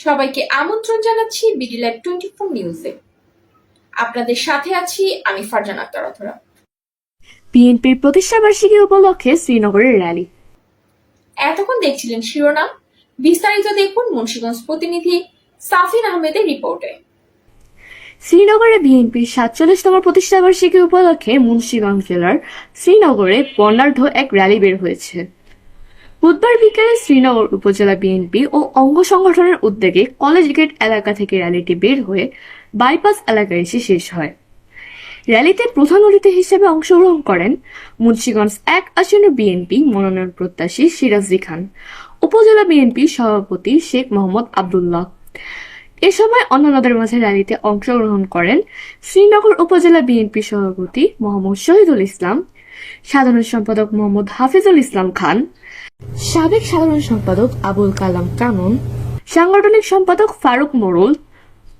সবাইকে আমন্ত্রণ জানাচ্ছি বিডি লাইভ 24 নিউজে। আপনাদের সাথে আছি আমি ফারজানা আক্তার অথরা। বিএনপির প্রতিষ্ঠাবার্ষিকী উপলক্ষে শ্রীনগরের র্যালি। এতক্ষণ দেখছিলেন শিরোনাম, বিস্তারিত দেখুন মুন্সিগঞ্জ প্রতিনিধি সাফিন আহমেদের রিপোর্টে। শ্রীনগরে বিএনপির 47তম প্রতিষ্ঠাবার্ষিকী উপলক্ষে মুন্সিগঞ্জ জেলার শ্রীনগরে বর্ণাঢ্য এক র্যালি বের হয়েছে। বুধবার বিকেলে শ্রীনগর উপজেলা বিএনপি ও অঙ্গ সংগঠনের উদ্যোগে কলেজ গেট এলাকা থেকে র্যালিটি বের হয়ে বাইপাস এলাকায় এসে শেষ হয়। র্যালিতে প্রধান অতিথি হিসেবে অংশগ্রহণ করেন মুন্সিগঞ্জ 1 আসনের বিএনপি মনোনয়ন প্রত্যাশী সিরাজী খান, উপজেলা বিএনপি সভাপতি শেখ মোহাম্মদ আব্দুল্লাহ। এ সময় অন্যান্যদের মাঝে র্যালিতে অংশগ্রহণ করেন শ্রীনগর উপজেলা বিএনপি সভাপতি মোহাম্মদ শহীদুল ইসলাম, সাধারণ সম্পাদক মোহাম্মদ হাফিজুল ইসলাম খান, সাবেক সাধারণ সম্পাদক আবুল কালাম কানন, সাংগঠনিক সম্পাদক ফারুক মোড়ল,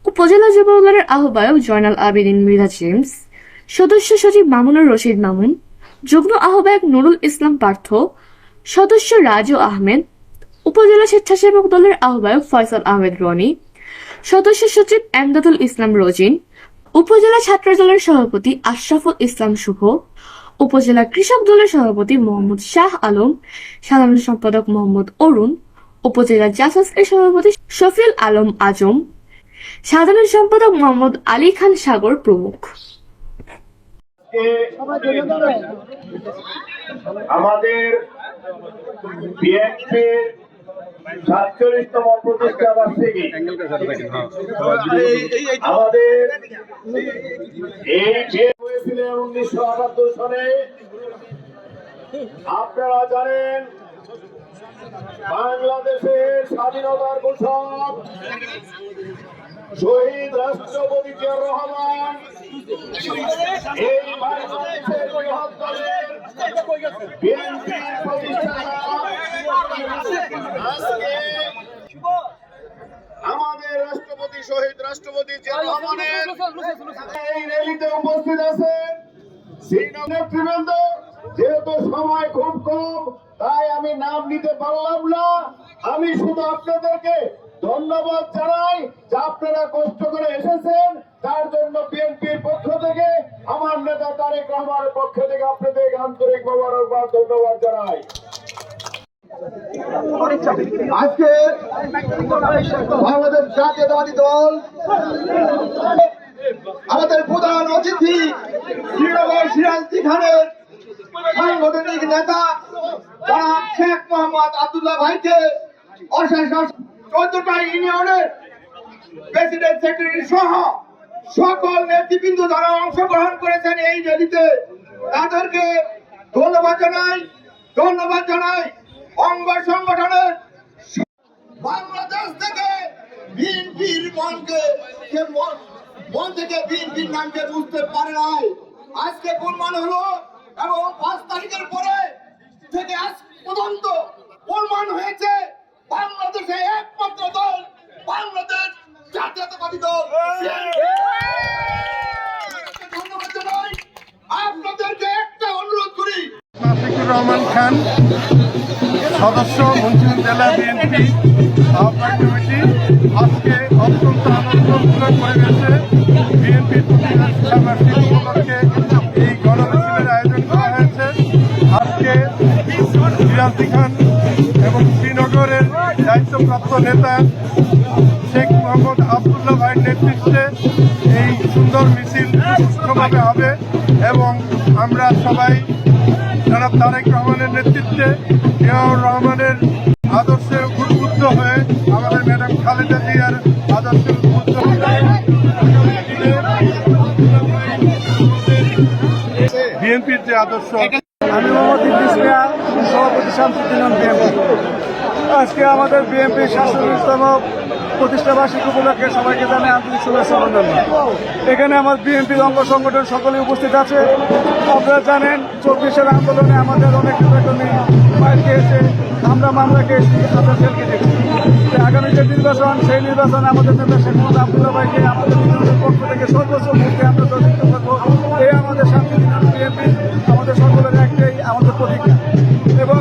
উপজেলা যুবদলের আহ্বায়ক জয়নাল আবেদিন মৃধা জেমস, সদস্য সচিব মামুনুর রশিদ মামুন, যুগ্ম আহ্বায়ক নুরুল ইসলাম পার্থ, সদস্য রাজু আহমেদ, উপজেলা স্বেচ্ছাসেবক দলের আহ্বায়ক ফয়সাল আহমেদ রনি, সদস্য সচিব এমদাদুল ইসলাম রোজিন, উপজেলা ছাত্র দলের সভাপতি আশরাফুল ইসলাম শুভ, উপজেলা কৃষক দলের সভাপতি মোহাম্মদ শাহ আলম, সাধারণ সম্পাদক মোহাম্মদ অরুণ, উপজেলা জাসাসের সভাপতি শফিউল আলম আজম, সাধারণ সম্পাদক মোহাম্মদ আলী খান সাগর প্রমুখ। আমাদের বিএনপির 47তম প্রতিষ্ঠা বার্ষিকী আমাদের এই হয়েছিল 1978 সালে। আপনারা জানেন বাংলাদেশের স্বাধীনতার ঘোষক শহীদ রাষ্ট্রপতি জিয়াউর রহমান এই বাংলাদেশের বৃহৎ দলের বিএনপির প্রতিষ্ঠাতা আজকে আমাদের রাষ্ট্রপতি শহীদ রাষ্ট্রপতি জিয়াউর রহমানের এই র্যালিতে উপস্থিত আছেন শ্রীনগর নেতৃবৃন্দ। যেহেতু সময় খুব কম তাই আমি নাম নিতে পারলাম না। আমি শুধু আপনাদেরকে ধন্যবাদ জানাই যে আপনারা কষ্ট করে এসেছেন, তার জন্য বিএনপির পক্ষ থেকে আমার নেতা তারেক রহমানের পক্ষ থেকে আপনাদের আন্তরিক মোবারকবাদ ধন্যবাদ জানাই। আজকে বাংলাদেশ জাতীয়তাবাদী দল আমাদের প্রধান অতিথি শ্রীনগর সিরাজী খানের সাংগঠনিক নেতা জনাব শেখ মোহাম্মদ আব্দুল্লাহ ভাইকে অশেষ 14টা ইউনিয়নের প্রেসিডেন্ট সেক্রেটারি সহ সকল নেতৃবৃন্দ যারা অংশগ্রহণ করেছেন এই র্যালিতে তাদেরকে ধন্যবাদ জানাই। অঙ্গ সংগঠনের বাংলাদেশ থেকে বিএনপির মন থেকে বিএনপির নামকে বুঝতে পারে নাই। আজকে প্রমাণ হলো এবং 5 তারিখের পরে থেকে আজ পর্যন্ত প্রমাণ হয়েছে বাংলাদেশে একমাত্র দল বাংলাদেশ জাতীয়তাবাদী দল। ধন্যবাদ জানাই। আপনাদেরকে একটা অনুরোধ করি, মাফিকুর রহমান খান, সদস্য মুন্সিগঞ্জ জেলা বিএনপি আহ্বায়ক কমিটি, আজকে অত্যন্ত আনন্দপূর্ণ পরিবেশে বিএনপি প্রতিষ্ঠাবার্ষিকী উপলক্ষে এই গণমিছিলের আয়োজন করা হয়েছে। আজকে সিরাজী খান এবং শ্রীনগরের দায়িত্বপ্রাপ্ত নেতা শেখ মোহাম্মদ আব্দুল্লাহ ভাইয়ের নেতৃত্বে এই সুন্দর মিছিল সুষ্ঠুভাবে হবে এবং আমরা সবাই জনাব তারেক রহমানের নেতৃত্বে জিয়াউর রহমানের আদর্শে উদ্বুদ্ধ হয়ে আমাদের ম্যাডাম খালেদা জিয়ার আদর্শে উদ্বুদ্ধ বিএনপির যে আদর্শ। আমি মোহাম্মদ ইদ্রিস মিয়া, সভাপতি শামসুদ্দিন বিএনপি। আজকে আমাদের বিএনপির 47তম প্রতিষ্ঠাবার্ষিকী উপলক্ষে সবাইকে জানাই আন্তরিক শুভেচ্ছা অভিনন্দন। এখানে আমার বিএনপির অঙ্গ সংগঠন সকলেই উপস্থিত আছে। আপনারা জানেন 24-এর আন্দোলনে আমাদের অনেক নেতাকর্মী মাইল খেয়েছে, আমরা মামলা খেয়েছি, আমরা জেল কেটেছি। আগামী যে নির্বাচন সেই নির্বাচনে আমাদের নেতা শেখ মোহাম্মদ আব্দুল্লাহ ভাইকে আমাদের বিএনপির পক্ষ থেকে সর্বোচ্চ ভোটে আমরা জয়যুক্ত করবো। এই আমাদের শান্তি বিএনপি আমাদের সকলের একটাই আমাদের প্রতিজ্ঞা এবং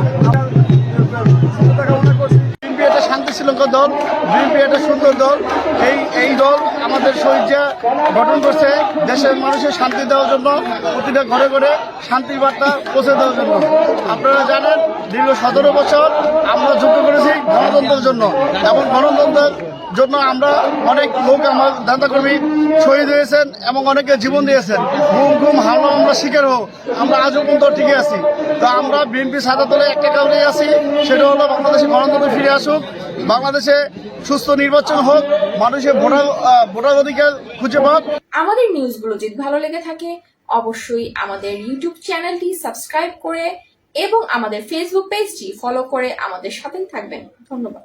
কামনা করছি। বিএনপি একটা শান্তি নিঃশৃঙ্খল দল। বিএনপি একটা সুন্দর দল। এই দল আমাদের শহীদ জিয়া গঠন করছে দেশের মানুষের শান্তি দেওয়ার জন্য, প্রতিটা ঘরে ঘরে শান্তির বার্তা পৌঁছে দেওয়ার জন্য। আপনারা জানেন দীর্ঘ 17 বছর আমরা যুদ্ধ করেছি গণতন্ত্রের জন্য, এবং গণতন্ত্রের জন্য আমরা অনেক লোক আমার নেতাকর্মী শহীদ হয়েছেন এবং অনেকে জীবন দিয়েছেন। গুম হামলা আমরা শিকার হোক, আমরা আজও পর্যন্ত টিকে আছি। তো আমরা বিএনপি সাদা দলে একটা কারণেই আছি, সেটা হলো বাংলাদেশে গণতন্ত্র ফিরে আসুক, বাংলাদেশে সুস্থ নির্বাচন হোক, মানুষের ভোটার অধিকার খুঁজে পাক। আমাদের নিউজগুলো যদি ভালো লেগে থাকে অবশ্যই আমাদের ইউটিউব চ্যানেলটি সাবস্ক্রাইব করে এবং আমাদের ফেসবুক পেজটি ফলো করে আমাদের সাথেই থাকবেন। ধন্যবাদ।